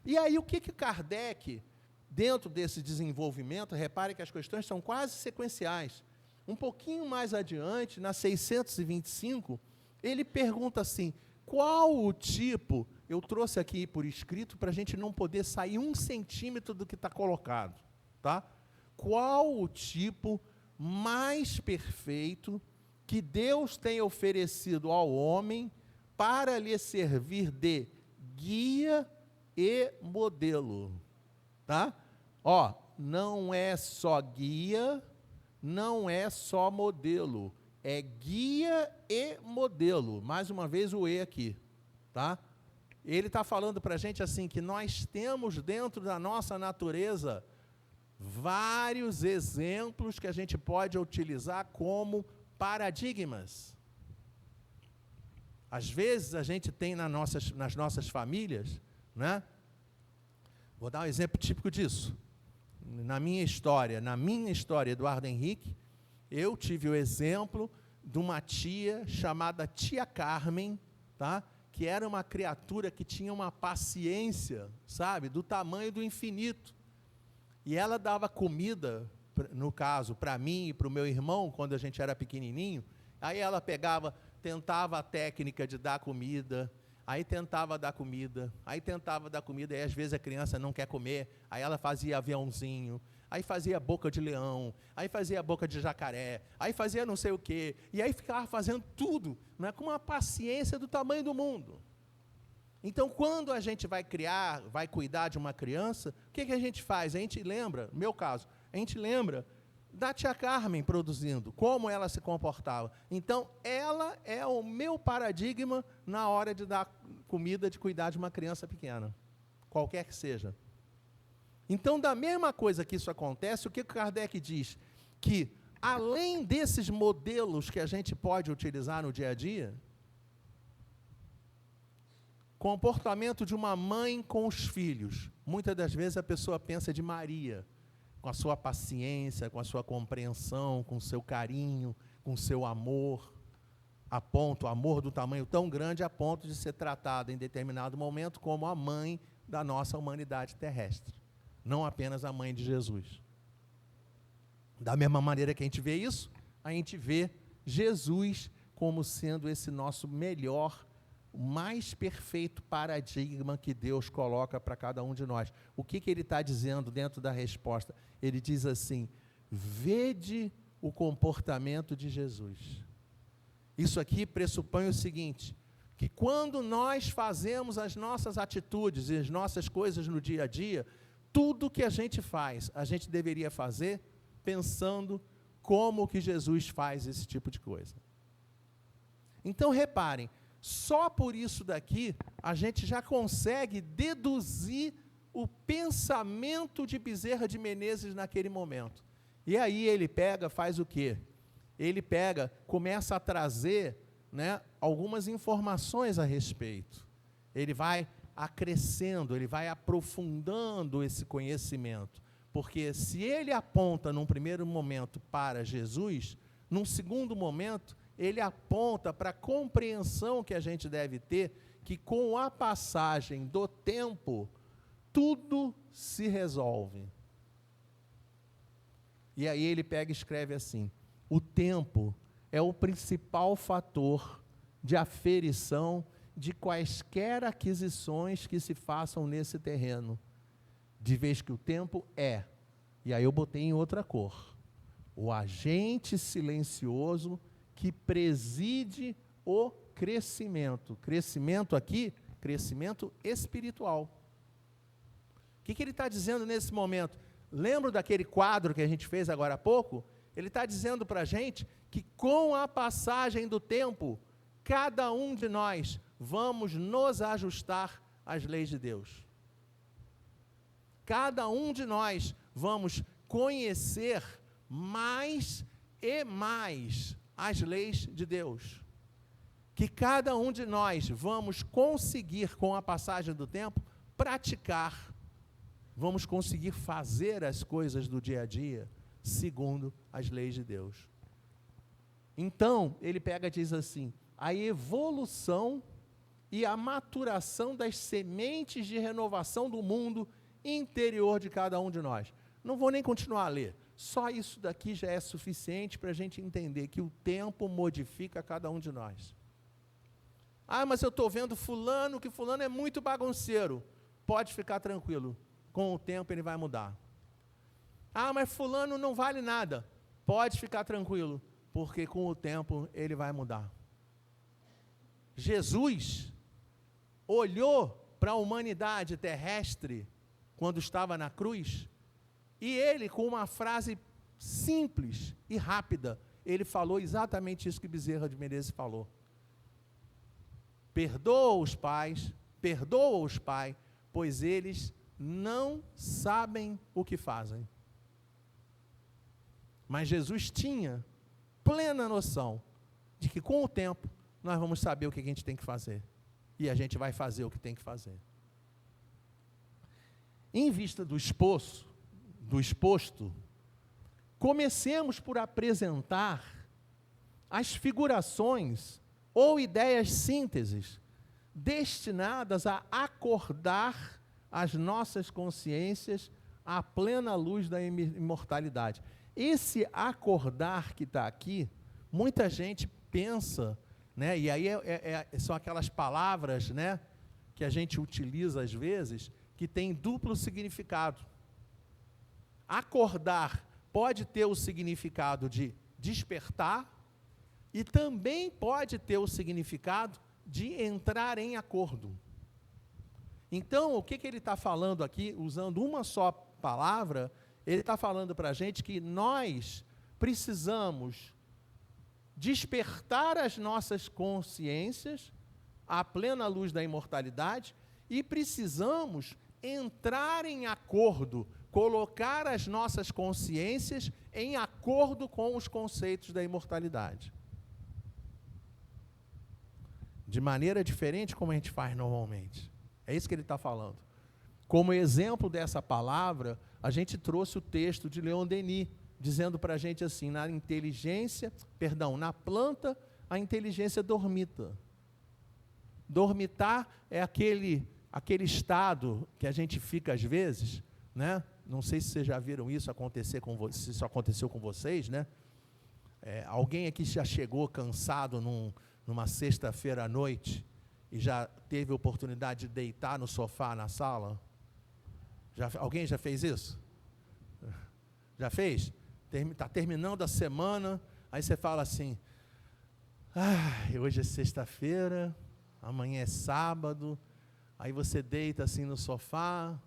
E aí o que Kardec, dentro desse desenvolvimento, repare que as questões são quase sequenciais. Um pouquinho mais adiante, na 625, ele pergunta assim, qual o tipo, eu trouxe aqui por escrito para a gente não poder sair 1 centímetro do que está colocado, tá? Qual o tipo mais perfeito que Deus tem oferecido ao homem para lhe servir de guia e modelo, tá? Ó, não é só guia, não é só modelo, é guia e modelo. Mais uma vez o E aqui, tá? Ele está falando para a gente assim, que nós temos dentro da nossa natureza vários exemplos que a gente pode utilizar como paradigmas. Às vezes a gente tem nas nossas famílias, né? Vou dar um exemplo típico disso. Na minha história, Eduardo Henrique, eu tive o exemplo de uma tia chamada Tia Carmen, tá? Que era uma criatura que tinha uma paciência, sabe, do tamanho do infinito. E ela dava comida, no caso, para mim e para o meu irmão, quando a gente era pequenininho. Aí ela tentava a técnica de dar comida, aí tentava dar comida, e às vezes a criança não quer comer, aí ela fazia aviãozinho, aí fazia boca de leão, aí fazia boca de jacaré, aí fazia não sei o quê, e aí ficava fazendo tudo, né, com uma paciência do tamanho do mundo. Então, quando a gente vai cuidar de uma criança, o que a gente faz? A gente lembra, no meu caso, a gente lembra da tia Carmen produzindo, como ela se comportava. Então, ela é o meu paradigma na hora de dar comida, de cuidar de uma criança pequena, qualquer que seja. Então, da mesma coisa que isso acontece, o que Kardec diz? Que, além desses modelos que a gente pode utilizar no dia a dia, comportamento de uma mãe com os filhos. Muitas das vezes a pessoa pensa de Maria, com a sua paciência, com a sua compreensão, com o seu carinho, com o seu amor, amor do tamanho tão grande a ponto de ser tratada em determinado momento como a mãe da nossa humanidade terrestre, não apenas a mãe de Jesus. Da mesma maneira que a gente vê isso, a gente vê Jesus como sendo esse nosso melhor, o mais perfeito paradigma que Deus coloca para cada um de nós. O que ele está dizendo dentro da resposta? Ele diz assim: vede o comportamento de Jesus. Isso aqui pressupõe o seguinte, que quando nós fazemos as nossas atitudes e as nossas coisas no dia a dia, tudo que a gente faz, a gente deveria fazer pensando como que Jesus faz esse tipo de coisa. Então, reparem, só por isso daqui, a gente já consegue deduzir o pensamento de Bezerra de Menezes naquele momento. E aí ele faz o quê? Ele começa a trazer, né, algumas informações a respeito. Ele vai acrescendo, ele vai aprofundando esse conhecimento. Porque se ele aponta num primeiro momento para Jesus, num segundo momento, ele aponta para a compreensão que a gente deve ter, que com a passagem do tempo, tudo se resolve. E aí ele e escreve assim: o tempo é o principal fator de aferição de quaisquer aquisições que se façam nesse terreno, de vez que o tempo é, e aí eu botei em outra cor, o agente silencioso que preside o crescimento. Crescimento aqui, crescimento espiritual. O que ele está dizendo nesse momento? Lembra daquele quadro que a gente fez agora há pouco? Ele está dizendo para a gente que com a passagem do tempo, cada um de nós vamos nos ajustar às leis de Deus. Cada um de nós vamos conhecer mais e mais as leis de Deus, que cada um de nós vamos conseguir, com a passagem do tempo, praticar, vamos conseguir fazer as coisas do dia a dia, segundo as leis de Deus. Então, ele e diz assim: a evolução e a maturação das sementes de renovação do mundo interior de cada um de nós. Não vou nem continuar a ler. Só isso daqui já é suficiente para a gente entender que o tempo modifica cada um de nós. Ah, mas eu estou vendo fulano, que fulano é muito bagunceiro. Pode ficar tranquilo, com o tempo ele vai mudar. Ah, mas fulano não vale nada. Pode ficar tranquilo, porque com o tempo ele vai mudar. Jesus olhou para a humanidade terrestre quando estava na cruz, e ele, com uma frase simples e rápida, ele falou exatamente isso que Bezerra de Menezes falou. Perdoa-os, Pai, pois eles não sabem o que fazem. Mas Jesus tinha plena noção de que com o tempo nós vamos saber o que a gente tem que fazer. E a gente vai fazer o que tem que fazer. Em vista do exposto, comecemos por apresentar as figurações ou ideias sínteses destinadas a acordar as nossas consciências à plena luz da imortalidade. Esse acordar que está aqui, muita gente pensa, né, e aí são aquelas palavras, né, que a gente utiliza às vezes, que tem duplo significado. Acordar pode ter o significado de despertar e também pode ter o significado de entrar em acordo. Então, o que ele está falando aqui, usando uma só palavra, ele está falando para a gente que nós precisamos despertar as nossas consciências à plena luz da imortalidade e precisamos entrar em acordo, colocar as nossas consciências em acordo com os conceitos da imortalidade. De maneira diferente como a gente faz normalmente. É isso que ele está falando. Como exemplo dessa palavra, a gente trouxe o texto de Leon Denis, dizendo para a gente assim, na planta, a inteligência dormita. Dormitar é aquele estado que a gente fica às vezes, né? Não sei se vocês já viram isso acontecer com vocês, se isso aconteceu com vocês, né? Alguém aqui já chegou cansado numa sexta-feira à noite e já teve a oportunidade de deitar no sofá na sala? Alguém já fez isso? Já fez? Está terminando a semana, aí você fala assim, hoje é sexta-feira, amanhã é sábado, aí você deita assim no sofá,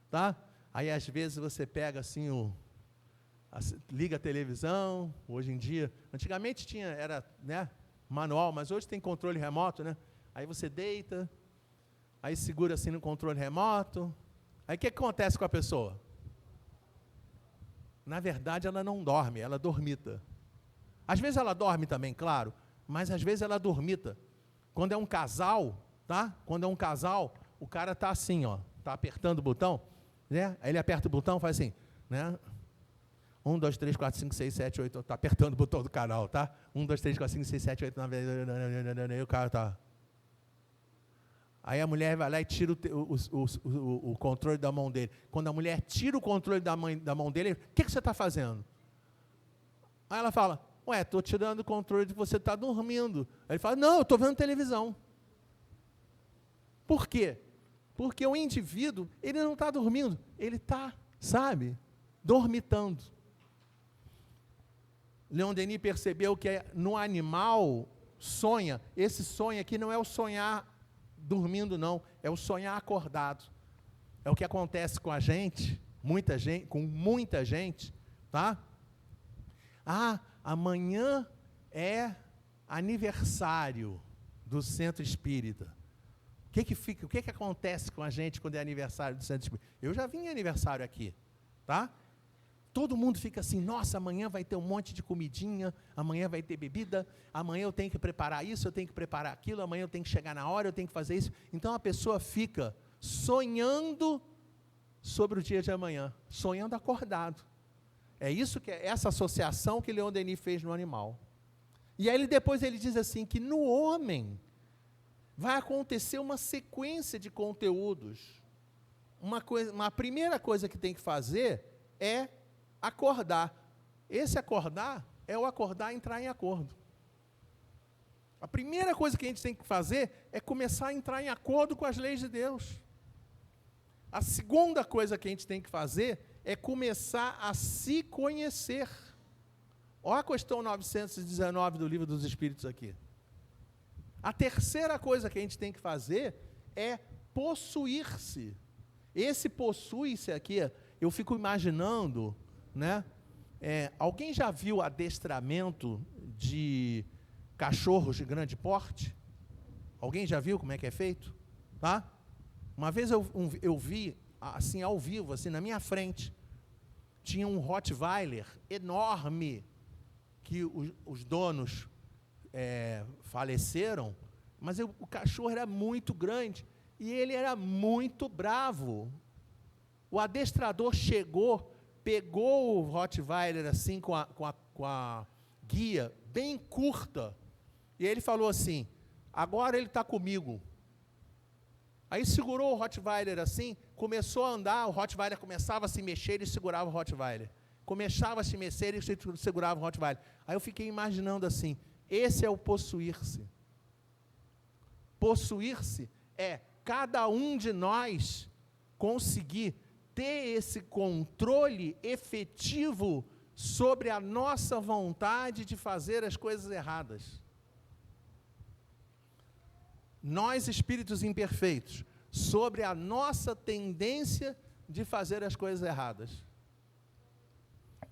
tá? Aí às vezes você pega assim, liga a televisão, hoje em dia, antigamente era, né, manual, mas hoje tem controle remoto, né? Aí você deita, aí segura assim no controle remoto, aí o que acontece com a pessoa? Na verdade, ela não dorme, ela dormita. Às vezes ela dorme também, claro, mas às vezes ela dormita. Quando é um casal, tá? Quando é um casal, o cara está assim, ó, está apertando o botão, né? Aí ele aperta o botão, faz assim, né? 1, 2, 3, 4, 5, 6, 7, 8, está apertando o botão do canal, tá? 1, 2, 3, 4, 5, 6, 7, 8, 9, e o cara está... Aí a mulher vai lá e tira o controle da mão dele. Quando a mulher tira o controle da mão dele, o que você está fazendo? Aí ela fala, estou tirando o controle de você está dormindo. Aí ele fala, não, eu estou vendo televisão. Por quê? Porque o indivíduo, ele não está dormindo, ele está, dormitando. Leon Denis percebeu que no animal sonha, esse sonho aqui não é o sonhar dormindo não, é o sonhar acordado. É o que acontece com a gente, com muita gente, tá? Amanhã é aniversário do Centro Espírita. O que acontece com a gente quando é aniversário do Centro Espírita? Eu já vim em aniversário aqui, tá? Todo mundo fica assim, nossa, amanhã vai ter um monte de comidinha, amanhã vai ter bebida, amanhã eu tenho que preparar isso, eu tenho que preparar aquilo, amanhã eu tenho que chegar na hora, eu tenho que fazer isso. Então a pessoa fica sonhando sobre o dia de amanhã, sonhando acordado. É isso que é essa associação que Leon Denis fez no animal. E aí depois ele diz assim, que no homem vai acontecer uma sequência de conteúdos. Uma primeira coisa que tem que fazer é acordar. Esse acordar é o acordar e entrar em acordo. A primeira coisa que a gente tem que fazer é começar a entrar em acordo com as leis de Deus. A segunda coisa que a gente tem que fazer é começar a se conhecer. Olha a questão 919 do Livro dos Espíritos aqui. A terceira coisa que a gente tem que fazer é possuir-se. Esse possui-se aqui, eu fico imaginando, né? Alguém já viu adestramento de cachorros de grande porte? Alguém já viu como é que é feito? Tá? Uma vez eu vi, assim, ao vivo, assim, na minha frente, tinha um Rottweiler enorme, que os donos faleceram, mas o cachorro era muito grande, e ele era muito bravo. O adestrador chegou, pegou o Rottweiler assim, com a guia bem curta, e ele falou assim, agora ele está comigo. Aí segurou o Rottweiler assim, começou a andar, o Rottweiler começava a se mexer, ele segurava o Rottweiler. Começava a se mexer, ele segurava o Rottweiler. Aí eu fiquei imaginando assim, esse é o possuir-se. Possuir-se é cada um de nós conseguir ter esse controle efetivo sobre a nossa vontade de fazer as coisas erradas. Nós, espíritos imperfeitos, sobre a nossa tendência de fazer as coisas erradas.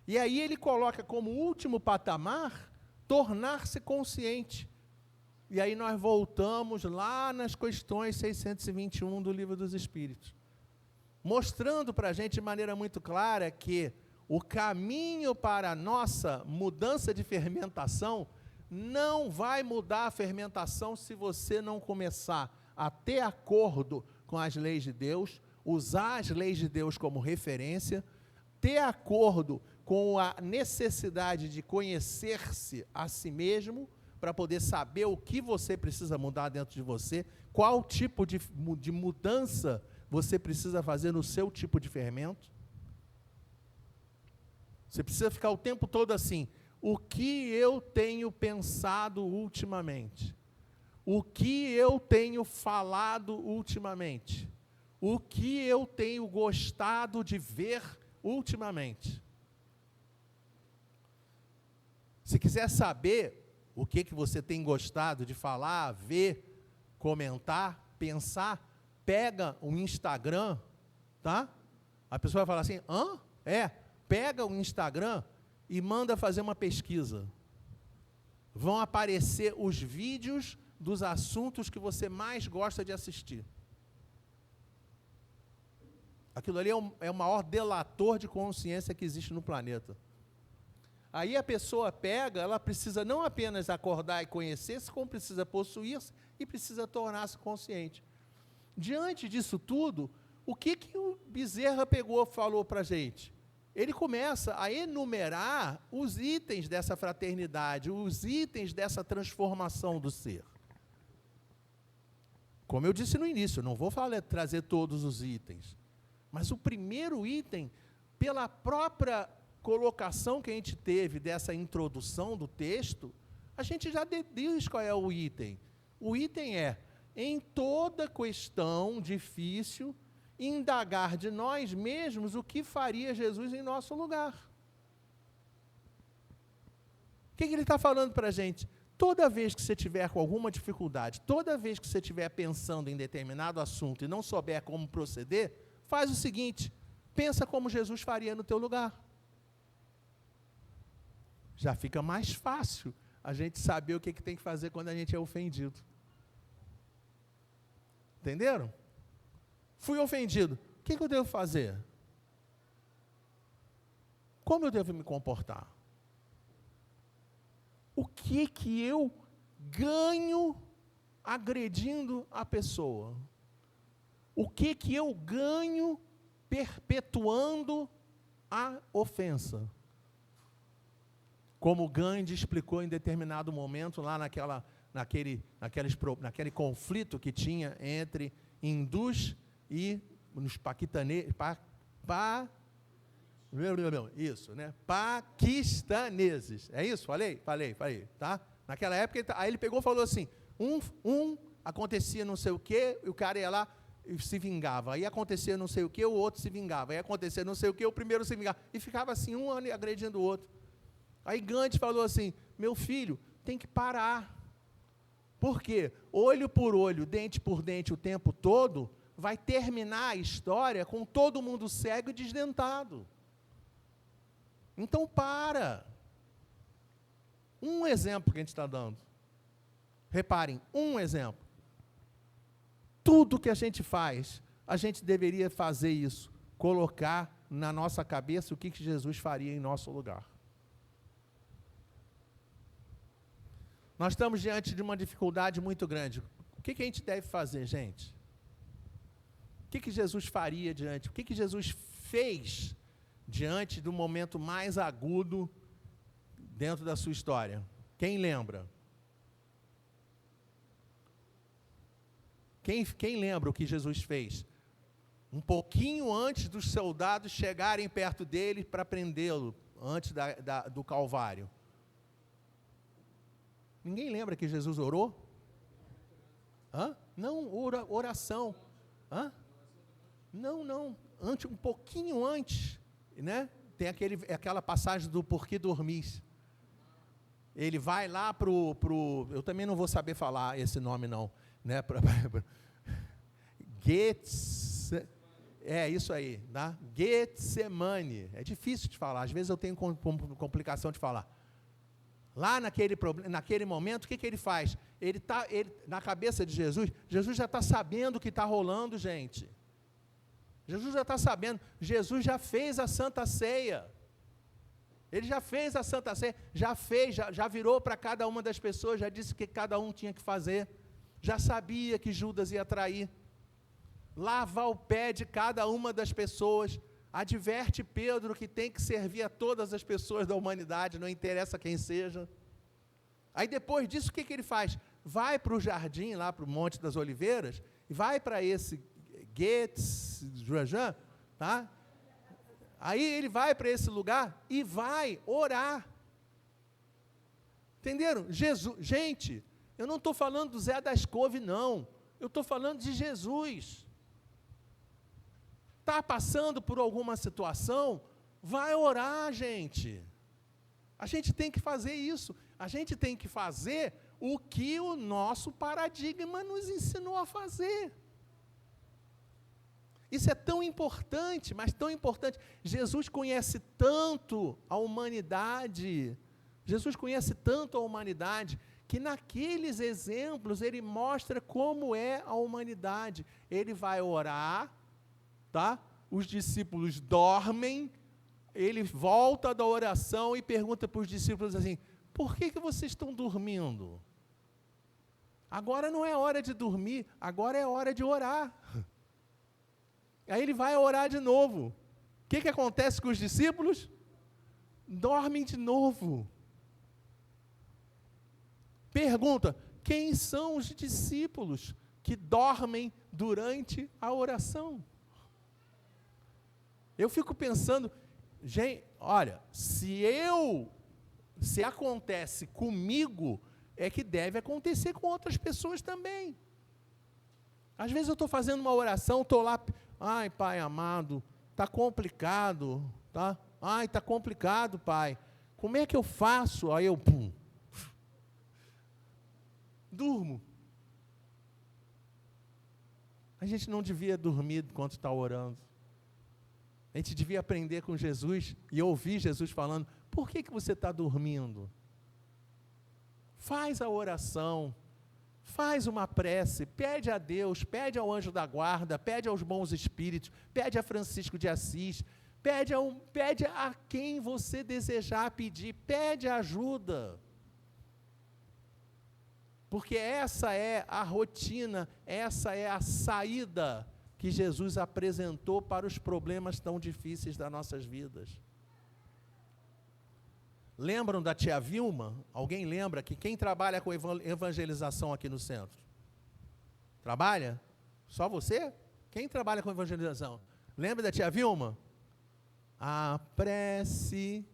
E aí ele coloca como último patamar, tornar-se consciente. E aí nós voltamos lá nas questões 621 do Livro dos Espíritos, mostrando para a gente de maneira muito clara que o caminho para a nossa mudança de fermentação não vai mudar a fermentação se você não começar a ter acordo com as leis de Deus, usar as leis de Deus como referência, ter acordo com a necessidade de conhecer-se a si mesmo, para poder saber o que você precisa mudar dentro de você, qual tipo de mudança você precisa fazer no seu tipo de fermento. Você precisa ficar o tempo todo assim, o que eu tenho pensado ultimamente? O que eu tenho falado ultimamente? O que eu tenho gostado de ver ultimamente? Se quiser saber o que você tem gostado de falar, ver, comentar, pensar, pega o Instagram, tá? A pessoa vai falar assim, pega o Instagram e manda fazer uma pesquisa. Vão aparecer os vídeos dos assuntos que você mais gosta de assistir. Aquilo ali é o maior delator de consciência que existe no planeta. Aí a pessoa pega, ela precisa não apenas acordar e conhecer-se, como precisa possuir-se e precisa tornar-se consciente. Diante disso tudo, o que o Bezerra falou para a gente? Ele começa a enumerar os itens dessa fraternidade, os itens dessa transformação do ser. Como eu disse no início, eu não vou trazer todos os itens, mas o primeiro item, pela própria colocação que a gente teve dessa introdução do texto, a gente já diz qual é o item. O item é, em toda questão difícil, indagar de nós mesmos o que faria Jesus em nosso lugar. O que ele está falando para a gente? Toda vez que você tiver com alguma dificuldade, toda vez que você estiver pensando em determinado assunto e não souber como proceder, faz o seguinte, pensa como Jesus faria no teu lugar. Já fica mais fácil a gente saber o que tem que fazer quando a gente é ofendido. Entenderam? Fui ofendido. O que eu devo fazer? Como eu devo me comportar? O que eu ganho agredindo a pessoa? O que eu ganho perpetuando a ofensa? Como Gandhi explicou em determinado momento, lá naquele conflito que tinha entre hindus e nos paquistaneses, paquistaneses. É isso? Falei, tá? Naquela época, aí ele pegou e falou assim, acontecia não sei o quê, e o cara ia lá e se vingava. Aí acontecia não sei o quê, o outro se vingava. Aí acontecia não sei o quê, o primeiro se vingava. E ficava assim, um ano agredindo o outro. Aí Gandhi falou assim, meu filho, tem que parar. Por quê? Olho por olho, dente por dente o tempo todo, vai terminar a história com todo mundo cego e desdentado. Então para. Um exemplo que a gente está dando. Reparem, um exemplo. Tudo que a gente faz, a gente deveria fazer isso, colocar na nossa cabeça o que Jesus faria em nosso lugar. Nós estamos diante de uma dificuldade muito grande. O que a gente deve fazer, gente? O que Jesus faria diante? O que Jesus fez diante do momento mais agudo dentro da sua história? Quem lembra? Quem lembra o que Jesus fez? Um pouquinho antes dos soldados chegarem perto dele para prendê-lo, antes do Calvário. Ninguém lembra que Jesus orou? Hã? Não, oração. Hã? Não. Um pouquinho antes, né? Tem aquela passagem do porquê dormis. Ele vai lá eu também não vou saber falar esse nome não, né? Isso aí, tá? Getsemane. É difícil de falar, às vezes eu tenho complicação de falar. Lá naquele momento, o que ele faz? Na cabeça de Jesus já está sabendo o que está rolando, gente. Jesus já está sabendo, Jesus já fez a Santa Ceia. Ele já fez a Santa Ceia, já virou para cada uma das pessoas, já disse o que cada um tinha que fazer. Já sabia que Judas ia trair. Lava o pé de cada uma das pessoas. Adverte Pedro que tem que servir a todas as pessoas da humanidade, não interessa quem seja. Aí depois disso, o que ele faz? Vai para o jardim, lá para o Monte das Oliveiras, e vai para esse Getsemane, tá? Aí ele vai para esse lugar e vai orar. Entenderam? Gente, eu não estou falando do Zé das Couve, não. Eu estou falando de Jesus. Está passando por alguma situação, vai orar, gente. A gente tem que fazer isso. A gente tem que fazer o que o nosso paradigma nos ensinou a fazer. Isso é tão importante, mas tão importante. Jesus conhece tanto a humanidade, que naqueles exemplos ele mostra como é a humanidade. Ele vai orar, tá? Os discípulos dormem, ele volta da oração e pergunta para os discípulos assim, por que vocês estão dormindo? Agora não é hora de dormir, agora é hora de orar. Aí ele vai orar de novo. O que acontece com os discípulos? Dormem de novo. Pergunta, quem são os discípulos que dormem durante a oração? Eu fico pensando, gente, olha, se acontece comigo, é que deve acontecer com outras pessoas também. Às vezes eu estou fazendo uma oração, estou lá, ai, Pai amado, está complicado, tá? Ai, está complicado, Pai. Como é que eu faço? Aí eu, durmo. A gente não devia dormir enquanto está orando. A gente devia aprender com Jesus e ouvir Jesus falando, por que você está dormindo? Faz a oração, faz uma prece, pede a Deus, pede ao anjo da guarda, pede aos bons espíritos, pede a Francisco de Assis, pede a quem você desejar pedir, pede ajuda. Porque essa é a rotina, essa é a saída que Jesus apresentou para os problemas tão difíceis das nossas vidas. Lembram da tia Vilma? Alguém lembra que quem trabalha com evangelização aqui no centro? Trabalha? Só você? Quem trabalha com evangelização? Lembra da tia Vilma? A prece.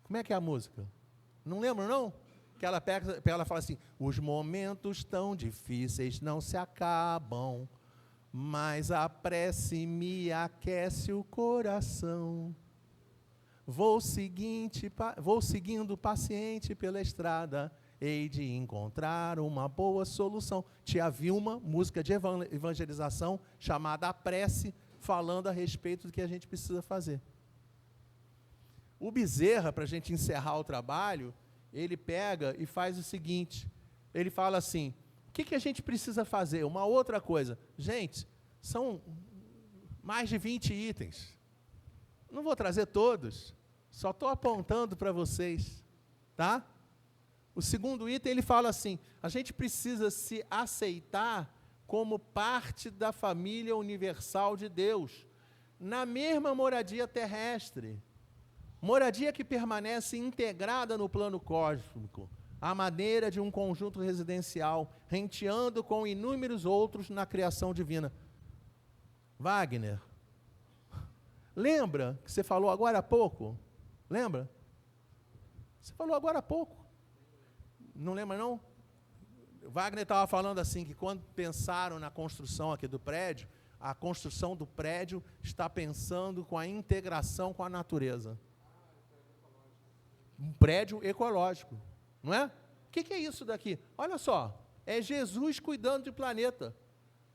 Como é que é a música? Não lembra, não? Que ela fala assim, os momentos tão difíceis não se acabam, mas a prece me aquece o coração. Vou seguindo paciente pela estrada, hei de encontrar uma boa solução. Tia Vilma, música de evangelização, chamada A Prece, falando a respeito do que a gente precisa fazer. O Bezerra, para a gente encerrar o trabalho, ele pega e faz o seguinte, ele fala assim, o que a gente precisa fazer? Uma outra coisa. Gente, são mais de 20 itens. Não vou trazer todos, só estou apontando para vocês, tá? O segundo item, ele fala assim, a gente precisa se aceitar como parte da família universal de Deus, na mesma moradia terrestre, moradia que permanece integrada no plano cósmico, à maneira de um conjunto residencial, renteando com inúmeros outros na criação divina. Wagner, lembra que você falou agora há pouco? Lembra? Você falou agora há pouco. Não lembra, não? Wagner estava falando assim, que quando pensaram na construção aqui do prédio, a construção do prédio está pensando com a integração com a natureza. Um prédio ecológico, não é? O que é isso daqui? Olha só, é Jesus cuidando do planeta.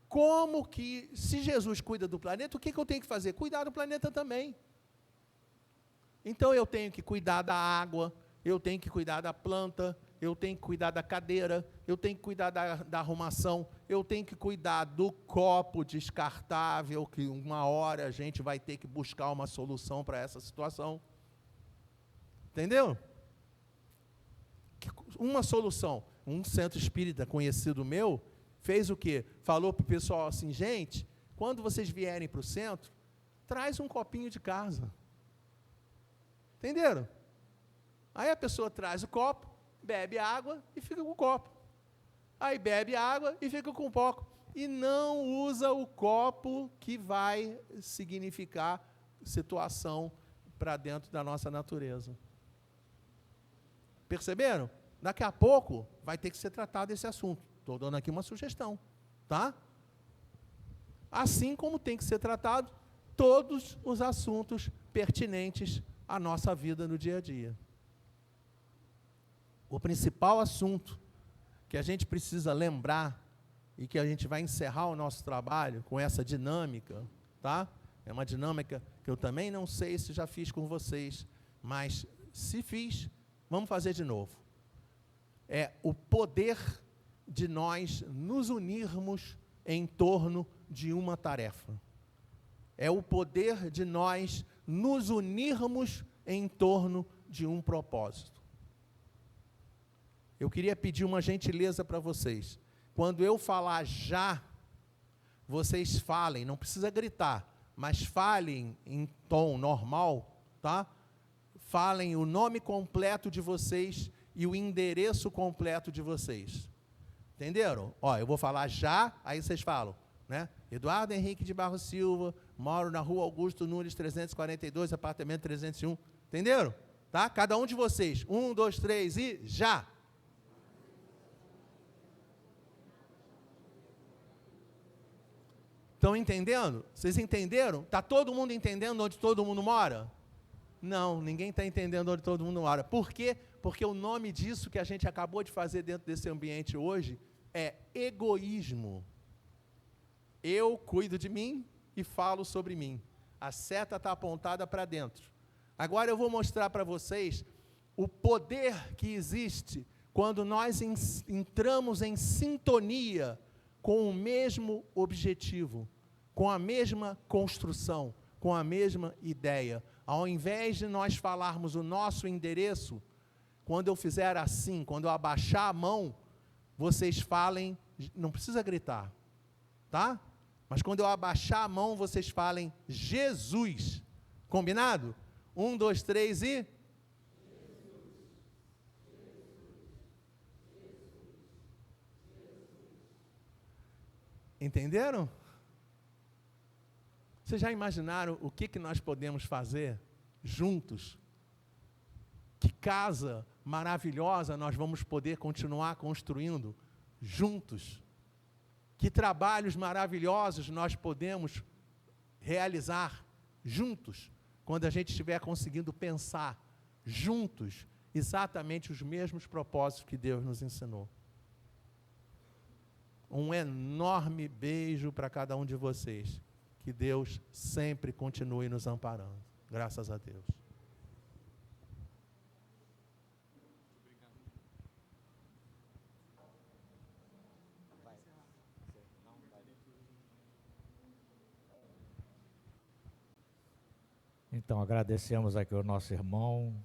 Como que, se Jesus cuida do planeta, o que eu tenho que fazer? Cuidar do planeta também. Então eu tenho que cuidar da água, eu tenho que cuidar da planta, eu tenho que cuidar da cadeira, eu tenho que cuidar da arrumação, eu tenho que cuidar do copo descartável, que uma hora a gente vai ter que buscar uma solução para essa situação. Entendeu? Uma solução. Um centro espírita conhecido meu fez o quê? Falou para o pessoal assim, gente, quando vocês vierem para o centro, traz um copinho de casa. Entenderam? Aí a pessoa traz o copo, bebe água e fica com o copo. Aí bebe água e fica com o copo. E não usa o copo que vai significar situação para dentro da nossa natureza. Perceberam? Daqui a pouco vai ter que ser tratado esse assunto. Estou dando aqui uma sugestão, tá? Assim como tem que ser tratado todos os assuntos pertinentes à nossa vida no dia a dia. O principal assunto que a gente precisa lembrar e que a gente vai encerrar o nosso trabalho com essa dinâmica, tá? É uma dinâmica que eu também não sei se já fiz com vocês, mas se fiz, vamos fazer de novo. É o poder de nós nos unirmos em torno de uma tarefa. É o poder de nós nos unirmos em torno de um propósito. Eu queria pedir uma gentileza para vocês. Quando eu falar já, vocês falem, não precisa gritar, mas falem em tom normal, tá? Falem o nome completo de vocês e o endereço completo de vocês. Entenderam? Ó, eu vou falar já, aí vocês falam, né? Eduardo Henrique de Barros Silva, moro na Rua Augusto Nunes 342, apartamento 301. Entenderam? Tá? Cada um de vocês. 1, 2, 3 e já! Estão entendendo? Vocês entenderam? Está todo mundo entendendo onde todo mundo mora? Não, ninguém está entendendo onde todo mundo mora. Por quê? Porque o nome disso que a gente acabou de fazer dentro desse ambiente hoje é egoísmo. Eu cuido de mim e falo sobre mim. A seta está apontada para dentro. Agora eu vou mostrar para vocês o poder que existe quando nós entramos em sintonia com o mesmo objetivo, com a mesma construção, com a mesma ideia. Ao invés de nós falarmos o nosso endereço, quando eu fizer assim, quando eu abaixar a mão, vocês falem, não precisa gritar, tá? Mas quando eu abaixar a mão, vocês falem Jesus. Combinado? 1, 2, 3 e... Entenderam? Vocês já imaginaram o que nós podemos fazer juntos? Que casa maravilhosa nós vamos poder continuar construindo juntos? Que trabalhos maravilhosos nós podemos realizar juntos? quando a gente estiver conseguindo pensar juntos exatamente os mesmos propósitos que Deus nos ensinou. Um enorme beijo para cada um de vocês. Que Deus sempre continue nos amparando. Graças a Deus. Então, agradecemos aqui o nosso irmão